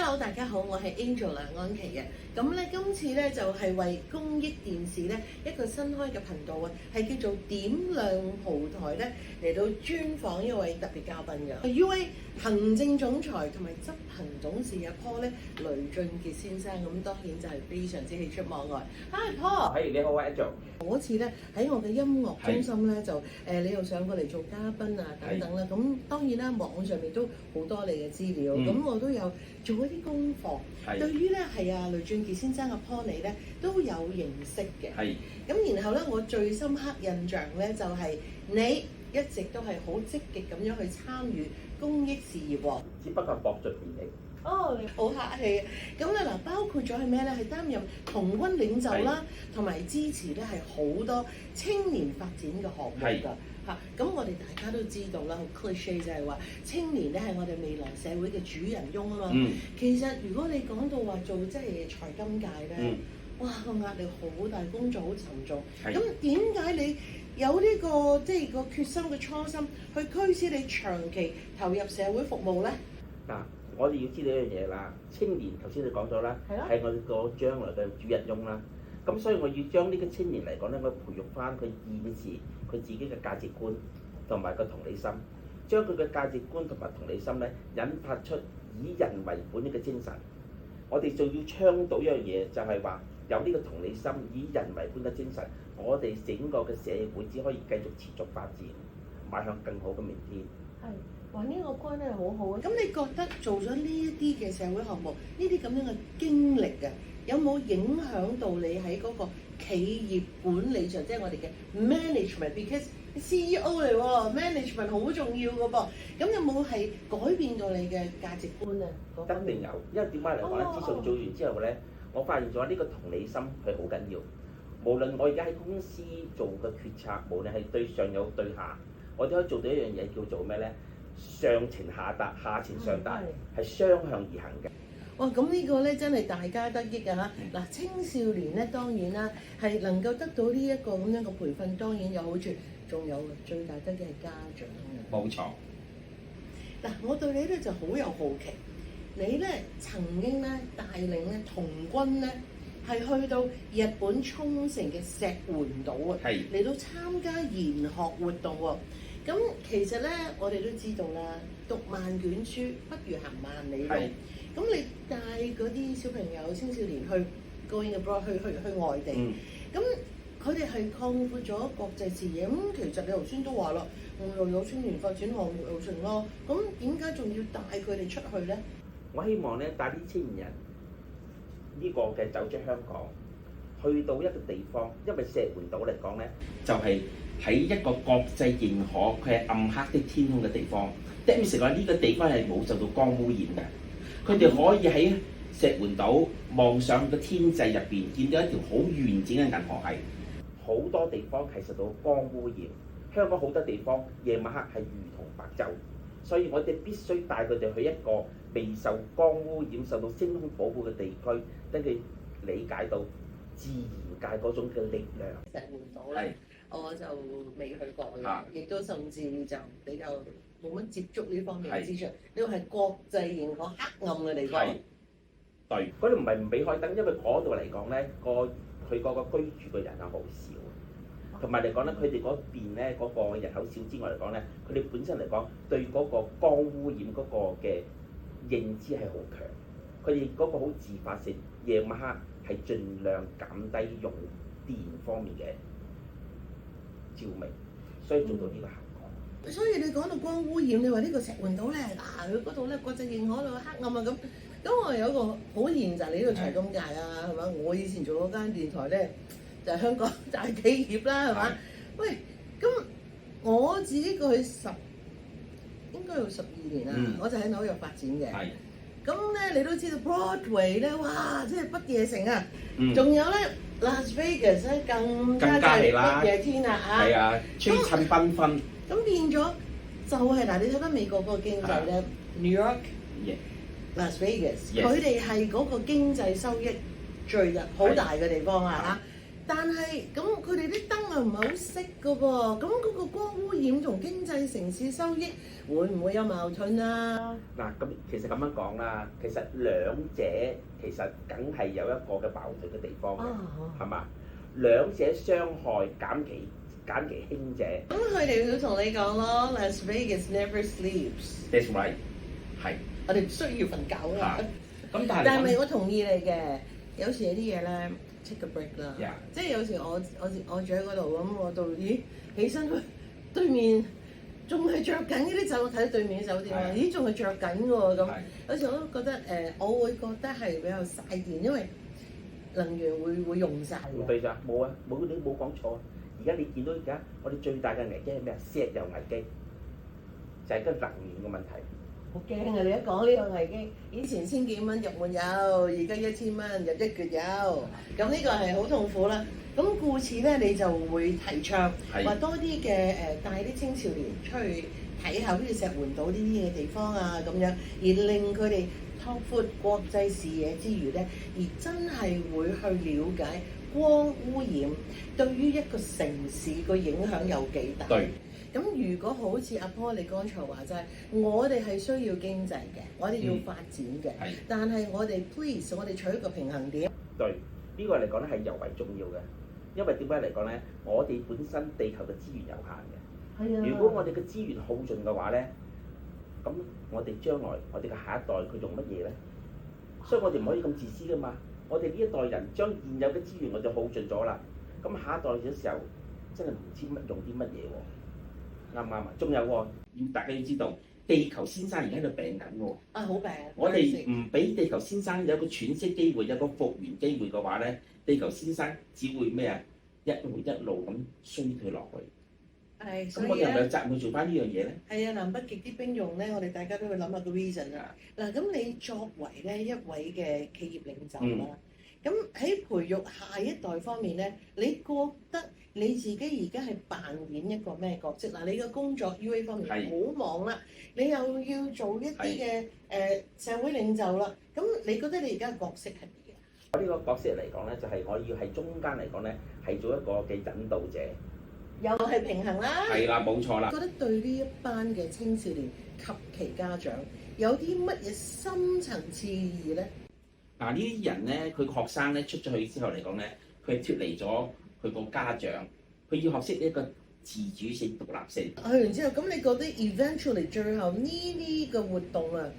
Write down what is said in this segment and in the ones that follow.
Hello，大家好，我係 Angel 梁安琪嘅。咁咧，今次咧就係為公益電視咧一個新開嘅頻道啊，係叫做點亮蒲台咧嚟到專訪一位特別嘉賓嘅。UA 行政總裁同埋執行董事阿 Paul 咧，雷俊傑先生，咁當然就係非常之喜出望外。Hi Paul，係你好啊 Angel。嗰次咧喺我嘅音樂中心咧就你又上過嚟做嘉賓啊等等啦。咁當然啦，網上面都好多你嘅資料，咁我都有做一啲功課。對於咧係啊雷俊傑先生嘅 Paul 你咧都有認識嘅。咁然後咧，我最深刻印象咧就係你一直都係好積極咁樣去參與公益事業喎。只不過搏盡全力。哦，你好客氣。咁咧嗱，包括咗係咩咧？係擔任童軍領袖啦，同埋支持咧係好多青年發展嘅項目㗎。嚇，咁我哋大家都知道啦，好 cliche 就係話青年咧係我哋未來社會嘅主人翁啊嘛。其實如果你講到話做即係財金界咧，哇個壓力好大，工作好沉重。咁點解你有呢個即係個決心嘅初心，去驅使你長期投入社會服務咧？嗱，我哋要知道一樣嘢啦，青年頭先你講咗啦，係我哋個將來嘅主人翁啦。咁所以我要將呢個青年嚟講咧，我培育翻佢現時佢自己嘅價值觀同埋個同理心，將佢嘅價值觀同埋同理心咧，引發出以人為本呢個精神。我哋仲要倡導一樣嘢，就係話有呢個同理心、以人為本嘅精神，我哋整個嘅社會只可以繼續持續發展，邁向更好嘅明天。哇！呢個關係好好啊！咁你覺得做咗呢一啲嘅社會項目，呢啲咁樣嘅經歷啊，有冇影響到你喺嗰個企業管理上，即係我哋嘅 management？Because CEO 嚟喎，management 好重要嘅噃。咁有冇係改變到你嘅價值觀啊？一定有，因為點解嚟講咧？自從做完之後咧，我發現咗呢個同理心係好緊要。無論我而家喺公司做嘅決策，無論係對上有對下，我哋可以做到一樣嘢叫做咩咧？上情下達，下情上達，係雙向而行嘅。哇！咁呢個咧真係大家得益啊嚇！嗱，青少年咧當然啦，係能夠得到呢一個咁樣嘅培訓，當然有好處，仲有最大得益係家長啊。冇錯。嗱，我對你咧就好有好奇，你咧曾經咧帶領咧童軍咧係去到日本沖繩嘅石垣島啊，嚟到參加研學活動喎。咁其實咧，我哋都知道啦，讀萬卷書不如行萬里路。咁你帶嗰啲小朋友、青少年去 going abroad 去外地，咁佢哋係擴闊咗國際視野。咁其實你頭先都話啦，又有青年發展項目又成咯。咁點解仲要帶佢哋出去咧？我希望咧帶啲青年人呢個嘅走出香港，去到一個地方，因為石垣島嚟講咧，就係喺一個國際認可，佢係暗黑的天空嘅地方。即係話呢個地方係冇受到光污染嘅。佢哋可以喺石垣島望上個天際入邊，見到一條好完整嘅銀河系。好多地方係受到光污染，香港好多地方夜晚黑係如同白晝，所以我哋必須帶佢哋去一個未受光污染、受到星空保護嘅地區，等佢理解到自然界嗰種嘅力量。石垣島咧，我就未去過嘅，亦都甚至就比較冇乜接觸呢方面嘅資訊。呢個係國際認可黑暗嘅地方。對，嗰度唔係唔俾開燈，因為嗰度嚟講咧，佢嗰個居住嘅人口好少，同埋嚟講咧，佢哋嗰邊咧嗰個人口少之外嚟講咧，佢哋本身嚟講對嗰個光污染嗰個嘅認知係好強，佢哋嗰個好自發性，夜晚黑係盡量減低用電方面嘅照明，所以做到呢個效果。所以你講到光污染，你話呢個石垣島咧，佢嗰度咧國際認可到黑暗啊咁。咁我有一個好現實，你呢個財金界啊，係嘛？我以前做嗰間電台咧，就係香港大企業啦，係嘛？喂，咁我自己過去應該有12年啦，我就喺紐約發展嘅。咁咧，你都知道 Broadway 咧，哇，真係不夜城啊！仲有咧 Las Vegas 咧，更加係不夜天啊嚇！係啊，璀璨繽紛。咁變咗就係嗱，你睇翻美國嗰個經濟咧 ，New York、Las Vegas，佢哋係嗰個經濟收益最好大嘅地方啊嚇！但係咁佢哋啲燈啊又唔係好識嘅噃，咁嗰個光污染同經濟城市收益會唔會有矛盾啊？嗱，咁其實咁樣講啦，其實兩者其實梗係有一個嘅矛盾嘅地方嘅，係嘛？兩者傷害減其輕者。咁佢哋會同你講咯，Las Vegas never sleeps。That's right， 係。我哋唔需要瞓覺啦。咁但係我同意你嘅，有時有啲嘢咧 take a break 啦。Yeah. 即係有時我住喺嗰度咁，我到咦起身對面仲係着緊嗰啲酒，睇到對面啲酒店啊，咦仲係着緊喎咁。有時我都覺得我會覺得係比較嘥電，因為能源會用晒嘅。對咋，冇啊，你冇講錯。而家你見到而家我哋最大嘅危機係咩啊？石油危機，就係個能源嘅問題。好驚啊！你一講呢個危機，以前千幾蚊入門油，而家1000蚊入一橛油，咁呢個係好痛苦啦。咁故此咧，你就會提倡話多啲嘅帶啲青少年出去睇下，好似石門島呢啲嘅地方啊咁樣，而令佢哋拓闊國際視野之餘咧，而真係會去了解光污染對於一個城市個影響有幾大。對。咁如果好似阿 Paul 你剛才話齋，我哋係需要經濟嘅，我哋要發展嘅，但係我哋 please 我哋取一個平衡點。對，呢個嚟講咧係尤為重要嘅，因為點解嚟講咧？我哋本身地球嘅資源有限嘅。係啊。如果我哋嘅資源耗盡嘅話咧，咁我哋將來我哋嘅下一代佢用乜嘢咧？所以我哋唔可以咁自私噶嘛。我哋呢一代人將現有嘅資源我就耗盡咗啦，咁下一代嘅時候真係唔知用啲乜嘢喎。啱唔啱啊？仲有喎，大家要知道，地球先生而家喺度病緊喎。好病！我哋唔俾地球先生有一個喘息機會，有個復原機會嘅話咧，地球先生只會咩啊？一路咁衰退落去。係。咁我哋係咪有責任去做翻呢樣嘢咧？係啊，南北極啲冰融咧，我哋大家都去諗下個 reason 啦。嗱，咁你作為咧一位嘅企業領袖啦，咁喺培育下一代方面咧，你覺得你自己而家係扮演一個咩角色？嗱，你嘅工作 UA 方面好忙啦，你又要做一啲嘅社會領袖啦，咁你覺得你而家嘅角色係乜嘢？我呢個角色嚟講咧，就係我要喺中間嚟講咧，係做一個嘅引導者，又係平衡啦。係啦，冇錯啦。覺得對呢一班嘅青少年及其家長有啲乜嘢深層次意義咧？嗱，呢啲人咧，佢學生咧出咗去之後嚟講咧，佢脫離咗佢個家長，佢要學識一個自主性、獨立性。去完之後，咁你覺得 eventually 最後呢啲嘅活動啊，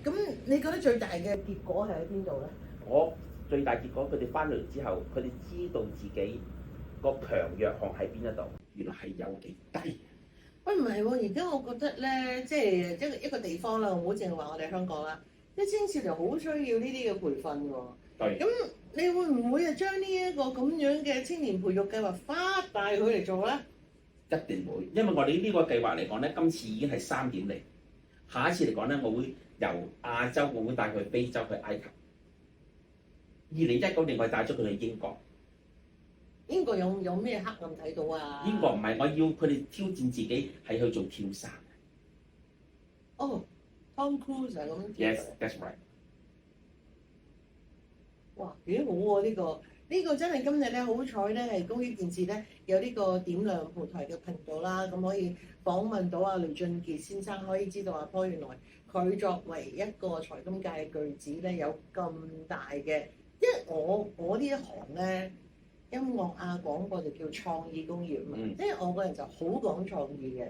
咁你覺得最大嘅結果係喺邊度咧？我最大結果，佢哋翻嚟之後，佢哋知道自己個強弱項喺邊一度，原來係有幾低。喂，唔係喎，而家我覺得咧，即係一個地方啦，唔好淨係話我哋香港啦。啲青少年好需要呢啲嘅培訓喎。對。咁你會唔會係將呢一個咁樣嘅青年培育計劃發大佢嚟做咧？一定會，因為我哋呢個計劃嚟講咧，今次已經係3.0，下一次嚟講咧，我會由亞洲，我會帶佢去非洲，去埃及。2019年我帶咗佢去英國。英國有咩黑暗睇到啊？英國唔係，我要佢哋挑戰自己係去做跳傘。Tom Cruise 係咁樣。Yes, that's right。哇，幾好喎！呢個真係今日咧，好彩咧係公益電視咧有呢個點亮蒲台嘅頻道啦，咁可以訪問到阿雷俊傑先生，可以知道阿波原來佢作為一個財金界嘅巨子咧，有咁大嘅，因為我呢一行咧，音樂啊廣播就叫創意工業嘛，即係我個人就好講創意嘅。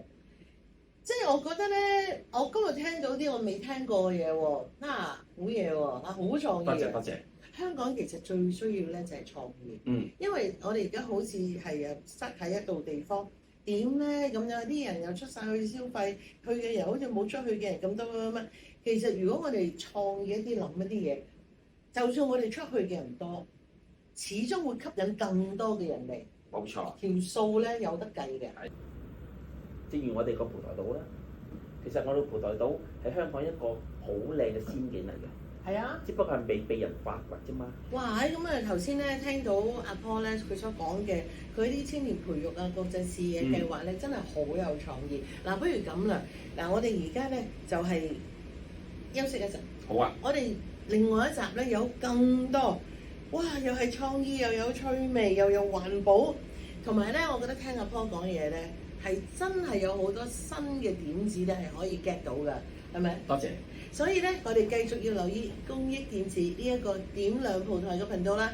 即係我覺得咧，我今日聽到啲我未聽過嘅嘢喎，好嘢喎，好創意。多謝多謝。香港其實最需要咧就係創意，因為我哋而家好似係塞喺一度地方，點咧咁樣啲人又出晒去消費，去嘅人好似冇出去嘅人咁多乜。其實如果我哋創意一啲諗一啲嘢，就算我哋出去嘅人多，始終會吸引更多嘅人嚟。冇錯，條數咧有得計嘅。正如我哋個蒲台島啦，其實我哋蒲台島係香港一個好靚嘅仙境嚟嘅。係啊，只不過係未被人發掘啫嘛。哇！咁啊頭先咧聽到阿 Paul 咧佢所講嘅，佢啲青年培育啊國際視野計劃咧，真係好有創意。嗱，不如咁啦，嗱我哋而家咧就係休息一陣。好啊。我哋另外一集咧有更多，哇！又係創意又有趣味又有環保。同埋咧，我覺得聽阿 Paul 講嘢咧，係真係有好多新嘅點子咧，係可以 get 到㗎，係咪？多謝。所以咧，我哋繼續要留意公益電視呢一個點亮蒲台嘅頻道啦。